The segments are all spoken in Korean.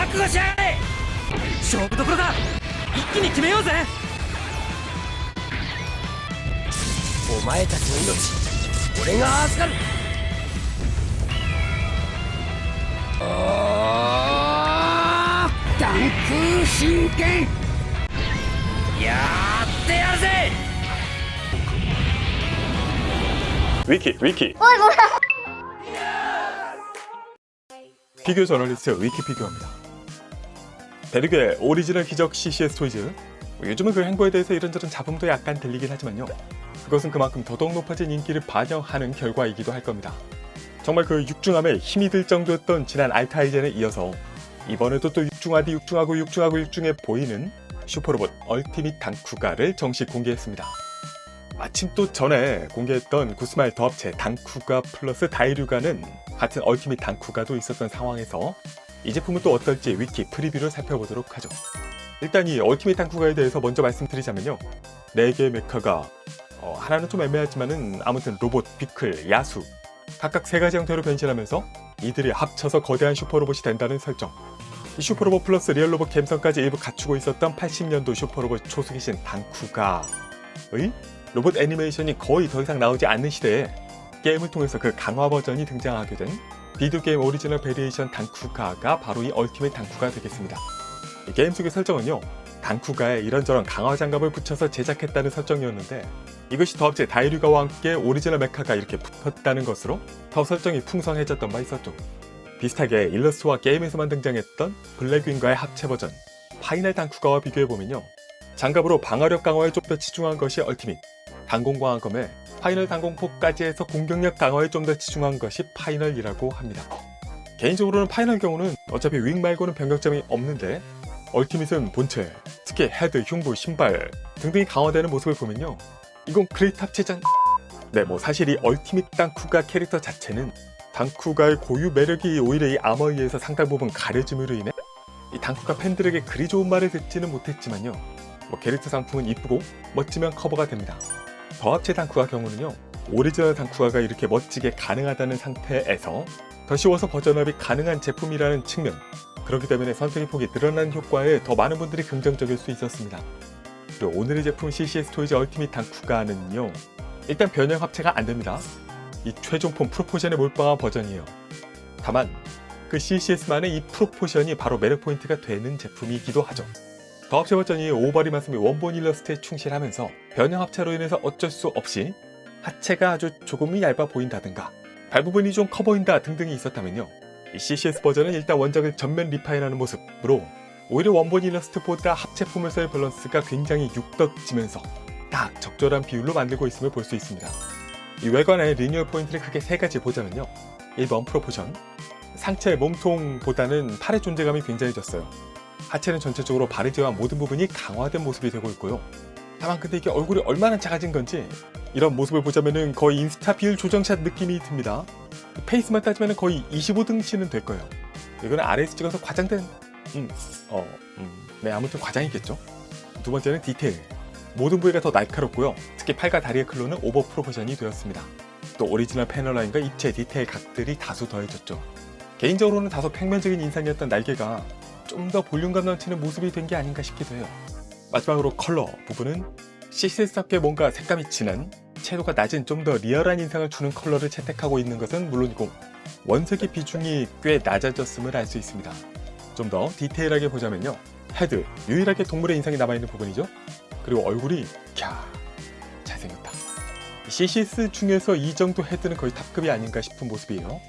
覚悟しやがれ。勝負どころだ。一気に決めようぜ。お前たちの命俺が預かる。弾空神剣。やってやるぜ。위키 피규어 저널리스트 위키피규어입니다. 베르그의 오리지널 기적 CCS 토이즈. 요즘은 그 행보에 대해서 이런저런 잡음도 약간 들리긴 하지만요, 그것은 그만큼 더더욱 높아진 인기를 반영하는 결과이기도 할 겁니다. 정말 그 육중함에 힘이 들 정도였던 지난 알타이젠에 이어서 이번에도 또 육중해 보이는 슈퍼로봇 얼티밋 당쿠가를 정식 공개했습니다. 마침 또 전에 공개했던 구스마일 더 합체 당쿠가 플러스 다이류가는 같은 얼티밋 당쿠가도 있었던 상황에서 이 제품은 또 어떨지 위키 프리뷰를 살펴보도록 하죠. 일단 이 얼티밋 당쿠가에 대해서 먼저 말씀드리자면요, 4개의 메카가 하나는 좀 애매하지만은 아무튼 로봇, 비클, 야수 각각 3가지 형태로 변신하면서 이들이 합쳐서 거대한 슈퍼로봇이 된다는 설정. 이 슈퍼로봇 플러스 리얼로봇 감성까지 일부 갖추고 있었던 80년도 슈퍼로봇 초수기신 당쿠가의 로봇 애니메이션이 거의 더 이상 나오지 않는 시대에 게임을 통해서 그 강화 버전이 등장하게 된 비디오 게임 오리지널 베리에이션 당쿠가가 바로 이 얼티밋 당쿠가 되겠습니다. 이 게임 속의 설정은요, 당쿠가에 이런저런 강화 장갑을 붙여서 제작했다는 설정이었는데, 이것이 더 합체 다이류가와 함께 오리지널 메카가 이렇게 붙었다는 것으로 더 설정이 풍성해졌던 바 있었죠. 비슷하게 일러스트와 게임에서만 등장했던 블랙윙과의 합체 버전 파이널 당쿠가와 비교해보면요, 장갑으로 방어력 강화에 좀 더 치중한 것이 얼티밋, 단공광화검에 파이널 단공포까지 해서 공격력 강화에 좀 더 치중한 것이 파이널이라고 합니다. 개인적으로는 파이널 경우는 어차피 윙 말고는 변경점이 없는데, 얼티밋은 본체, 특히 헤드, 흉부, 신발 등등이 강화되는 모습을 보면요, 이건 그레이트 합체전. 네, 사실 이 얼티밋 당쿠가 캐릭터 자체는 당쿠가의 고유 매력이 오히려 이 아머에 의해서 상당 부분 가려짐으로 인해 이 당쿠가 팬들에게 그리 좋은 말을 듣지는 못했지만요, 캐릭터 상품은 이쁘고 멋지면 커버가 됩니다. 더 합체 당쿠가 경우는요, 오리지널 당쿠가가 이렇게 멋지게 가능하다는 상태에서 더 쉬워서 버전업이 가능한 제품이라는 측면, 그렇기 때문에 선택의 폭이 늘어난 효과에 더 많은 분들이 긍정적일 수 있었습니다. 그리고 오늘의 제품 CCS 토이즈 얼티밋 당쿠가는요, 일단 변형 합체가 안됩니다. 이 최종품 프로포션에 몰빵한 버전이에요. 다만 그 CCS만의 이 프로포션이 바로 매력 포인트가 되는 제품이기도 하죠. 더 합체 버전이 오버리 말씀이 원본 일러스트에 충실하면서 변형 합체로 인해서 어쩔 수 없이 하체가 아주 조금은 얇아 보인다든가 발 부분이 좀 커 보인다 등등이 있었다면요, 이 CCS 버전은 일단 원작을 전면 리파인하는 모습으로 오히려 원본 일러스트보다 합체품에서의 밸런스가 굉장히 육덕지면서 딱 적절한 비율로 만들고 있음을 볼 수 있습니다. 이 외관의 리니어 포인트를 크게 3가지 보자면요, 1번 프로포션, 상체의 몸통보다는 팔의 존재감이 굉장해졌어요. 하체는 전체적으로 발을 제외한 모든 부분이 강화된 모습이 되고 있고요. 다만 근데 이게 얼굴이 얼마나 작아진 건지 이런 모습을 보자면은 거의 인스타 비율 조정샷 느낌이 듭니다. 페이스만 따지면 거의 25등신은 될 거예요. 이거는 아래에서 찍어서 과장된 네, 아무튼 과장이겠죠. 두 번째는 디테일. 모든 부위가 더 날카롭고요, 특히 팔과 다리의 클로는 오버 프로포션이 되었습니다. 또 오리지널 패널 라인과 입체 디테일 각들이 다소 더해졌죠. 개인적으로는 다소 평면적인 인상이었던 날개가 좀 더 볼륨감 넘치는 모습이 된 게 아닌가 싶기도 해요. 마지막으로 컬러 부분은 CCS답게 뭔가 색감이 진한, 채도가 낮은 좀 더 리얼한 인상을 주는 컬러를 채택하고 있는 것은 물론이고 원색의 비중이 꽤 낮아졌음을 알 수 있습니다. 좀 더 디테일하게 보자면요, 헤드, 유일하게 동물의 인상이 남아있는 부분이죠. 그리고 얼굴이 잘생겼다. CCS 중에서 이 정도 헤드는 거의 탑급이 아닌가 싶은 모습이에요.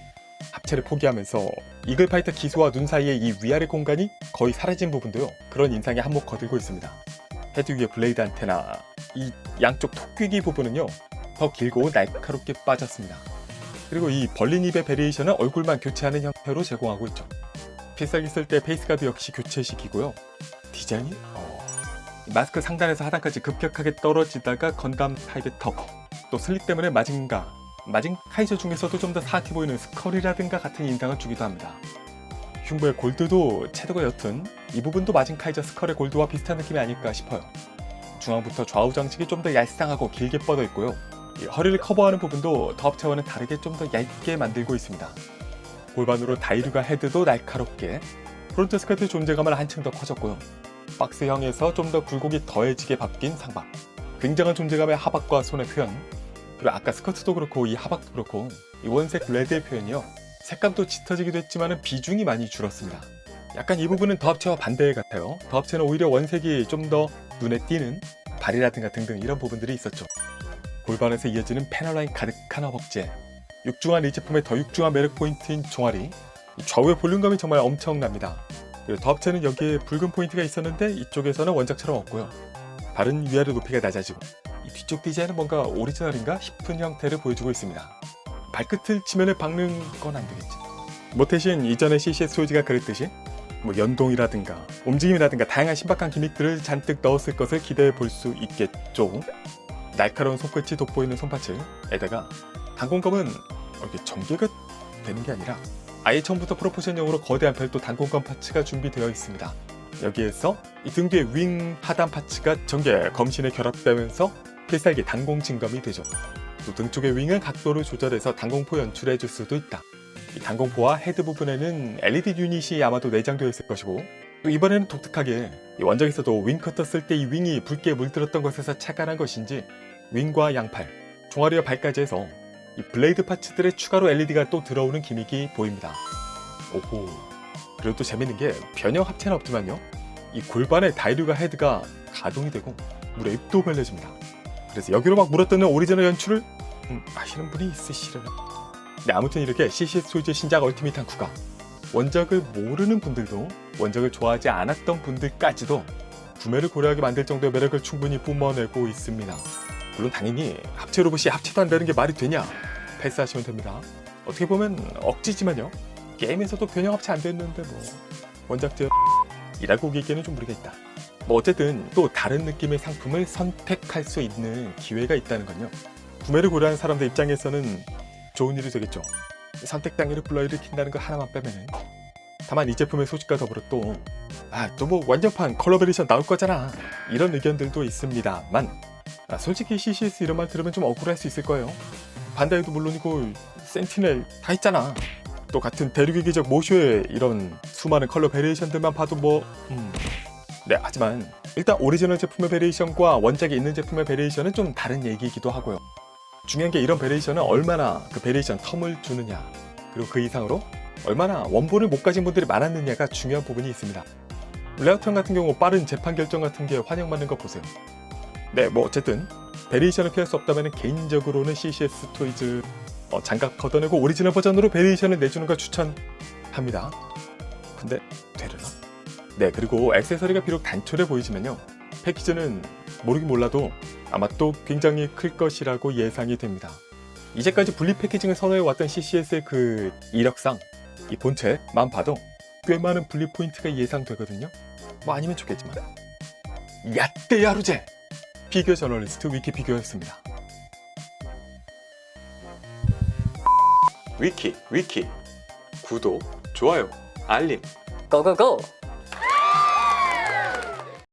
합체를 포기하면서 이글파이터 기수와 눈 사이의 이 위아래 공간이 거의 사라진 부분도요, 그런 인상이 한몫 거들고 있습니다. 헤드 위에 블레이드 안테나, 이 양쪽 톡귀기 부분은요, 더 길고 날카롭게 빠졌습니다. 그리고 이 벌린 입의 베리에이션은 얼굴만 교체하는 형태로 제공하고 있죠. 필살기 쓸 때 페이스가드 역시 교체시키고요. 디자인이 마스크 상단에서 하단까지 급격하게 떨어지다가 건담 타입의 턱, 또 슬립 때문에 마징 카이저 중에서도 좀 더 사악해 보이는 스컬이라든가 같은 인상을 주기도 합니다. 흉부의 골드도 채도가 옅은 이 부분도 마징 카이저 스컬의 골드와 비슷한 느낌이 아닐까 싶어요. 중앙부터 좌우 장식이 좀 더 얄쌍하고 길게 뻗어 있고요, 이 허리를 커버하는 부분도 더 합체와는 다르게 좀 더 얇게 만들고 있습니다. 골반으로 다이류가 헤드도 날카롭게, 프론트 스커트 존재감은 한층 더 커졌고요. 박스형에서 좀 더 굴곡이 더해지게 바뀐 상박, 굉장한 존재감의 하박과 손의 표현, 그리고 아까 스커트도 그렇고 이 하박도 그렇고 이 원색 레드의 표현이요, 색감도 짙어지기도 했지만 비중이 많이 줄었습니다. 약간 이 부분은 더합체와 반대 같아요. 더합체는 오히려 원색이 좀 더 눈에 띄는 발이라든가 등등 이런 부분들이 있었죠. 골반에서 이어지는 패널라인 가득한 허벅지, 육중한 이 제품의 더 육중한 매력 포인트인 종아리, 좌우의 볼륨감이 정말 엄청납니다. 그리고 더합체는 여기에 붉은 포인트가 있었는데 이쪽에서는 원작처럼 없고요. 발은 위아래 높이가 낮아지고 이 뒤쪽 디자인은 뭔가 오리지널인가 싶은 형태를 보여주고 있습니다. 발끝을 지면에 박는 건 안 되겠지. 뭐 대신 이전에 CCS 토이즈가 그랬듯이 뭐 연동이라든가 움직임이라든가 다양한 신박한 기믹들을 잔뜩 넣었을 것을 기대해 볼 수 있겠죠. 날카로운 손끝이 돋보이는 손파츠에다가 단공검은 이렇게 전개가 되는 게 아니라 아예 처음부터 프로포션용으로 거대한 별도 단공검 파츠가 준비되어 있습니다. 여기에서 이 등 뒤에 윙 하단 파츠가 전개 검신에 결합되면서 필살기 단공 진검이 되죠. 또 등 쪽의 윙은 각도를 조절해서 단공포 연출해 줄 수도 있다. 이 단공포와 헤드 부분에는 LED 유닛이 아마도 내장되어 있을 것이고, 또 이번에는 독특하게 이 원작에서도 윙커 떴을 때 이 윙이 붉게 물들었던 것에서 착안한 것인지 윙과 양팔, 종아리와 발까지 해서 이 블레이드 파츠들의 추가로 LED가 또 들어오는 기믹이 보입니다. 오호. 그리고 또 재밌는 게 변형 합체는 없지만요, 이 골반의 다이류가 헤드가 가동이 되고 물에 입도 벌려집니다. 그래서 여기로 막 물어뜯는 오리지널 연출을 아시는 분이 있으시려나? 네, 아무튼 이렇게 CCS 토이즈 신작 얼티밋한 쿠가 원작을 모르는 분들도 원작을 좋아하지 않았던 분들까지도 구매를 고려하게 만들 정도의 매력을 충분히 뿜어내고 있습니다. 물론 당연히 합체 로봇이 합체도 안 되는 게 말이 되냐? 패스하시면 됩니다. 어떻게 보면 억지지만요, 게임에서도 변형 합체 안 됐는데 뭐 원작제어 이라고 우기기에는 좀 무리가 있다. 뭐 어쨌든 또 다른 느낌의 상품을 선택할 수 있는 기회가 있다는 건요, 구매를 고려하는 사람들 입장에서는 좋은 일이 되겠죠. 선택 단계를 불러일으킨다는 거 하나만 빼면은. 다만 이 제품의 소식과 더불어 또 뭐 완전판 컬러 베리션 나올 거잖아, 이런 의견들도 있습니다만, 솔직히 CCS 이런 말 들으면 좀 억울할 수 있을 거예요. 반다이도 물론이고 센티넬 다 있잖아. 또 같은 대륙의 기적 모쇼의 이런 수많은 컬러 베리에이션들만 봐도 뭐 네, 하지만 일단 오리지널 제품의 베리에이션과 원작에 있는 제품의 베리에이션은 좀 다른 얘기이기도 하고요. 중요한 게 이런 베리에이션은 얼마나 그 베리에이션 텀을 주느냐, 그리고 그 이상으로 얼마나 원본을 못 가진 분들이 많았느냐가 중요한 부분이 있습니다. 레어턴 같은 경우 빠른 재판 결정 같은 게 환영받는 거 보세요. 네, 뭐 어쨌든 베리에이션을 피할 수 없다면 개인적으로는 CCS 토이즈 장갑 걷어내고 오리지널 버전으로 베리에이션을 내주는 걸 추천합니다. 근데 되려나? 네, 그리고 액세서리가 비록 단촐해 보이지만요, 패키지는 모르긴 몰라도 아마 또 굉장히 클 것이라고 예상이 됩니다. 이제까지 분리 패키징을 선호해왔던 CCS의 그 이력상 이 본체만 봐도 꽤 많은 분리 포인트가 예상되거든요. 뭐 아니면 좋겠지만. 야떼 야루제! 피규어 저널리스트 위키피규어였습니다. 위키 구독, 좋아요, 알림 고고고!